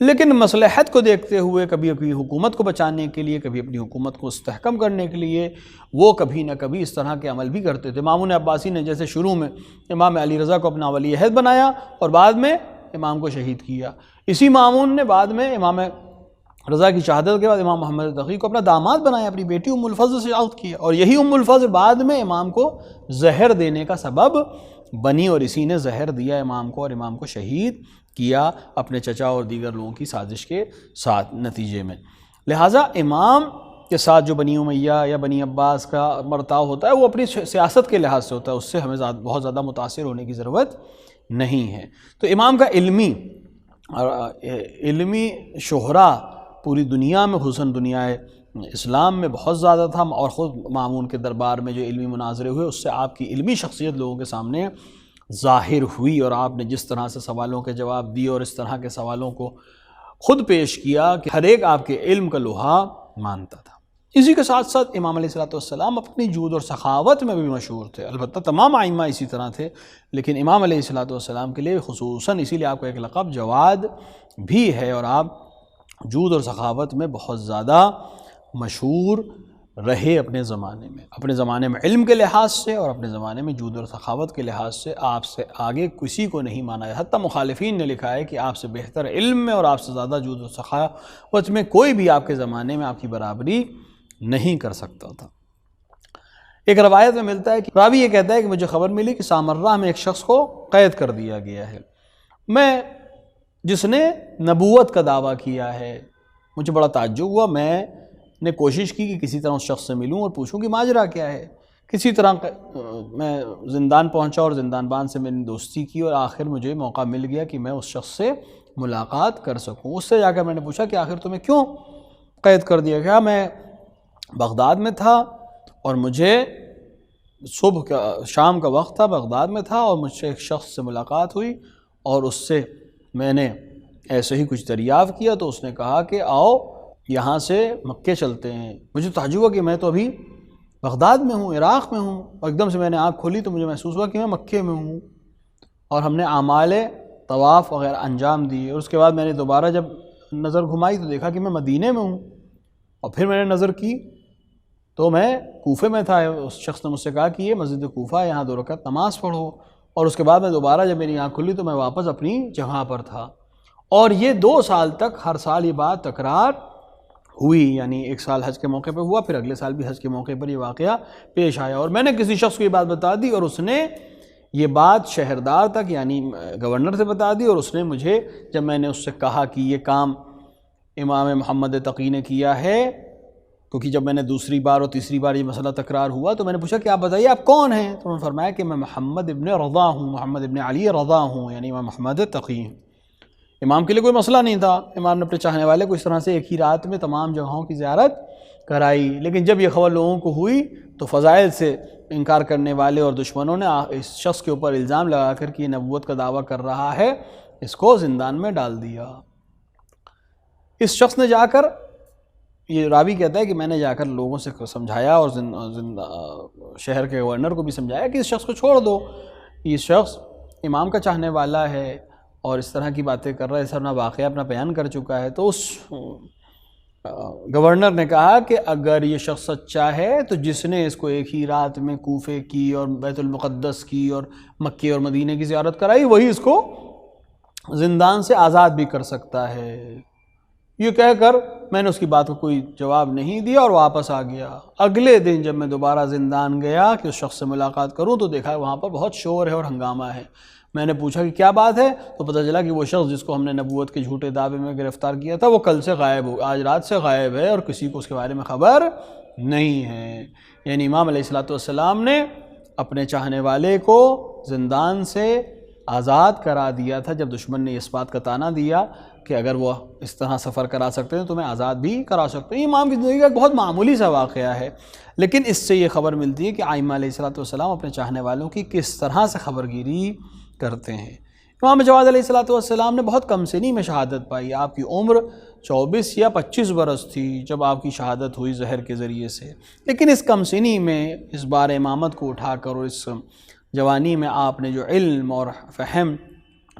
لیکن مصلحت کو دیکھتے ہوئے، کبھی اپنی حکومت کو بچانے کے لیے، کبھی اپنی حکومت کو مستحکم کرنے کے لیے، وہ کبھی نہ کبھی اس طرح کے عمل بھی کرتے تھے۔ مامون عباسی نے جیسے شروع میں امام علی رضا کو اپنا ولی عہد بنایا اور بعد میں امام کو شہید کیا، اسی مامون نے بعد میں امام رضا کی شہادت کے بعد امام محمد تقی کو اپنا داماد بنایا، اپنی بیٹی ام الفضل سے عقد کیا، اور یہی ام الفضل بعد میں امام کو زہر دینے کا سبب بنی، اور اسی نے زہر دیا امام کو اور امام کو شہید کیا اپنے چچا اور دیگر لوگوں کی سازش کے ساتھ نتیجے میں۔ لہٰذا امام کے ساتھ جو بنی امیہ یا بنی عباس کا برتاؤ ہوتا ہے وہ اپنی سیاست کے لحاظ سے ہوتا ہے، اس سے ہمیں بہت زیادہ متاثر ہونے کی ضرورت نہیں ہے۔ تو امام کا علمی شہرہ پوری دنیا میں، خصوصاً دنیا اسلام میں بہت زیادہ تھا، اور خود مامون کے دربار میں جو علمی مناظرے ہوئے اس سے آپ کی علمی شخصیت لوگوں کے سامنے ظاہر ہوئی، اور آپ نے جس طرح سے سوالوں کے جواب دیے اور اس طرح کے سوالوں کو خود پیش کیا کہ ہر ایک آپ کے علم کا لوہا مانتا تھا۔ اسی کے ساتھ ساتھ امام علیہ السلام اپنی جود اور سخاوت میں بھی مشہور تھے، البتہ تمام ائمہ اسی طرح تھے، لیکن امام علیہ السلام کے لیے خصوصاً اسی لیے آپ کا ایک لقب جواد بھی ہے، اور آپ جود اور سخاوت میں بہت زیادہ مشہور رہے اپنے زمانے میں علم کے لحاظ سے، اور اپنے زمانے میں جود اور سخاوت کے لحاظ سے آپ سے آگے کسی کو نہیں مانا ہے۔ حتیٰ مخالفین نے لکھا ہے کہ آپ سے بہتر علم میں اور آپ سے زیادہ جود اور سخاوت میں کوئی بھی آپ کے زمانے میں آپ کی برابری نہیں کر سکتا تھا۔ ایک روایت میں ملتا ہے کہ راوی یہ کہتا ہے کہ مجھے خبر ملی کہ سامرہ میں ایک شخص کو قید کر دیا گیا ہے، جس نے نبوت کا دعویٰ کیا ہے۔ مجھے بڑا تعجب ہوا، میں نے کوشش کی کہ کسی طرح اس شخص سے ملوں اور پوچھوں کہ ماجرا کیا ہے۔ کسی طرح میں زندان پہنچا اور زندان بان سے میں نے دوستی کی، اور آخر مجھے موقع مل گیا کہ میں اس شخص سے ملاقات کر سکوں۔ اس سے جا کر میں نے پوچھا کہ آخر تمہیں کیوں قید کر دیا گیا؟ میں بغداد میں تھا اور مجھے شام کا وقت تھا، بغداد میں تھا، اور مجھ سے ایک شخص سے ملاقات ہوئی اور اس سے میں نے ایسے ہی کچھ دریافت کیا، تو اس نے کہا کہ آؤ یہاں سے مکے چلتے ہیں۔ مجھے تعجب ہوا کہ میں تو ابھی بغداد میں ہوں، عراق میں ہوں، اور ایک دم سے میں نے آنکھ کھولی تو مجھے محسوس ہوا کہ میں مکے میں ہوں، اور ہم نے اعمال طواف وغیرہ انجام دیے، اور اس کے بعد میں نے دوبارہ جب نظر گھمائی تو دیکھا کہ میں مدینے میں ہوں، اور پھر میں نے نظر کی تو میں کوفے میں تھا۔ اس شخص نے مجھ سے کہا کہ یہ مسجد کوفہ ہے، یہاں 2 رکعت نماز پڑھو، اور اس کے بعد میں دوبارہ جب میری آنکھ کھلی تو میں واپس اپنی جگہ پر تھا، اور یہ 2 سال تک ہر سال یہ بات تکرار ہوئی، یعنی ایک سال حج کے موقع پہ ہوا، پھر اگلے سال بھی حج کے موقع پر یہ واقعہ پیش آیا، اور میں نے کسی شخص کو یہ بات بتا دی اور اس نے یہ بات شہردار تک یعنی گورنر سے بتا دی، اور اس نے مجھے جب میں نے اس سے کہا کہ یہ کام امام محمد تقی نے کیا ہے، کیونکہ جب میں نے دوسری بار اور تیسری بار یہ مسئلہ تکرار ہوا تو میں نے پوچھا کہ آپ بتائیے آپ کون ہیں؟ تو انہوں نے فرمایا کہ میں محمد ابن رضا ہوں، محمد ابن علی رضا ہوں، یعنی امام محمد تقی ہوں۔ امام کے لیے کوئی مسئلہ نہیں تھا، امام نے اپنے چاہنے والے کو اس طرح سے ایک ہی رات میں تمام جگہوں کی زیارت کرائی، لیکن جب یہ خبر لوگوں کو ہوئی تو فضائل سے انکار کرنے والے اور دشمنوں نے اس شخص کے اوپر الزام لگا کر کہ یہ نبوت کا دعویٰ کر رہا ہے، اس کو زندان میں ڈال دیا۔ اس شخص نے جا کر، یہ راوی کہتا ہے کہ میں نے جا کر لوگوں سے سمجھایا اور شہر کے گورنر کو بھی سمجھایا کہ اس شخص کو چھوڑ دو، یہ شخص امام کا چاہنے والا ہے اور اس طرح کی باتیں کر رہا ہے، اس طرح واقعہ اپنا بیان کر چکا ہے۔ تو اس گورنر نے کہا کہ اگر یہ شخص سچا ہے تو جس نے اس کو ایک ہی رات میں کوفے کی اور بیت المقدس کی اور مکے اور مدینے کی زیارت کرائی، وہی اس کو زندان سے آزاد بھی کر سکتا ہے۔ یہ کہہ کر میں نے اس کی بات کو کوئی جواب نہیں دیا اور واپس آ گیا۔ اگلے دن جب میں دوبارہ زندان گیا کہ اس شخص سے ملاقات کروں تو دیکھا وہاں پر بہت شور ہے اور ہنگامہ ہے۔ میں نے پوچھا کہ کیا بات ہے تو پتہ چلا کہ وہ شخص جس کو ہم نے نبوت کے جھوٹے دعوے میں گرفتار کیا تھا وہ کل سے غائب ہو، آج رات سے غائب ہے، اور کسی کو اس کے بارے میں خبر نہیں ہے۔ یعنی امام علیہ السلام نے اپنے چاہنے والے کو زندان سے آزاد کرا دیا تھا جب دشمن نے اس بات کا طعنہ دیا کہ اگر وہ اس طرح سفر کرا سکتے ہیں تو میں آزاد بھی کرا سکتے ہیں۔ امام کی زندگی کا ایک بہت معمولی سا واقعہ ہے، لیکن اس سے یہ خبر ملتی ہے کہ ائمہ علیہ السلام اپنے چاہنے والوں کی کس طرح سے خبر گیری کرتے ہیں۔ امام جواد علیہ السلام نے بہت کم سنی میں شہادت پائی، آپ کی عمر 24 یا 25 برس تھی جب آپ کی شہادت ہوئی زہر کے ذریعے سے، لیکن اس کم سنی میں اس بار امامت کو اٹھا کر اور اس جوانی میں آپ نے جو علم اور فہم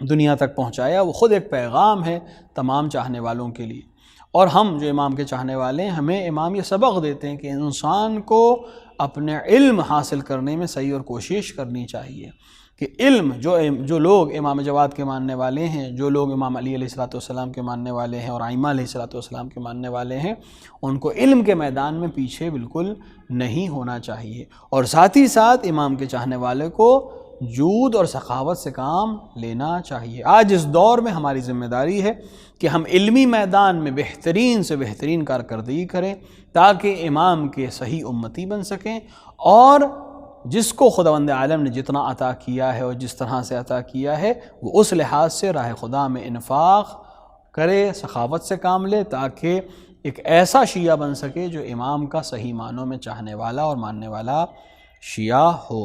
دنیا تک پہنچایا، وہ خود ایک پیغام ہے تمام چاہنے والوں کے لیے۔ اور ہم جو امام کے چاہنے والے ہیں، ہمیں امام یہ سبق دیتے ہیں کہ انسان کو اپنے علم حاصل کرنے میں صحیح اور کوشش کرنی چاہیے، کہ علم جو لوگ امام جواد کے ماننے والے ہیں، جو لوگ امام علی علیہ السلام کے ماننے والے ہیں اور ائمہ علیہ السلام کے ماننے والے ہیں، ان کو علم کے میدان میں پیچھے بالکل نہیں ہونا چاہیے، اور ساتھ ہی ساتھ امام کے چاہنے والے کو جود اور سخاوت سے کام لینا چاہیے۔ آج اس دور میں ہماری ذمہ داری ہے کہ ہم علمی میدان میں بہترین سے بہترین کارکردگی کریں تاکہ امام کے صحیح امتی بن سکیں، اور جس کو خداوند عالم نے جتنا عطا کیا ہے اور جس طرح سے عطا کیا ہے، وہ اس لحاظ سے راہ خدا میں انفاق کرے، سخاوت سے کام لے، تاکہ ایک ایسا شیعہ بن سکے جو امام کا صحیح معنوں میں چاہنے والا اور ماننے والا شیعہ ہو۔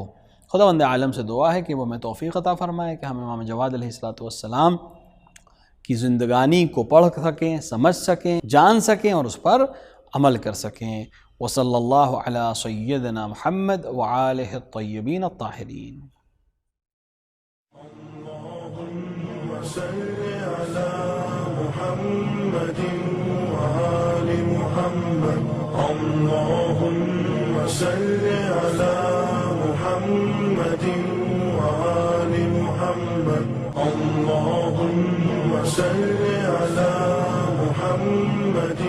خداوند عالم سے دعا ہے کہ وہ ہمیں توفیق عطا فرمائے کہ ہم امام جواد علیہ السلام کی زندگانی کو پڑھ سکیں، سمجھ سکیں، جان سکیں اور اس پر عمل کر سکیں۔ وصلی اللہ علی سیدنا محمد وآلہ الطیبین الطاہرین۔ اللهم صل على محمد وآل محمد اللهم صل على محمد وآل محمد اللهم صل على محمد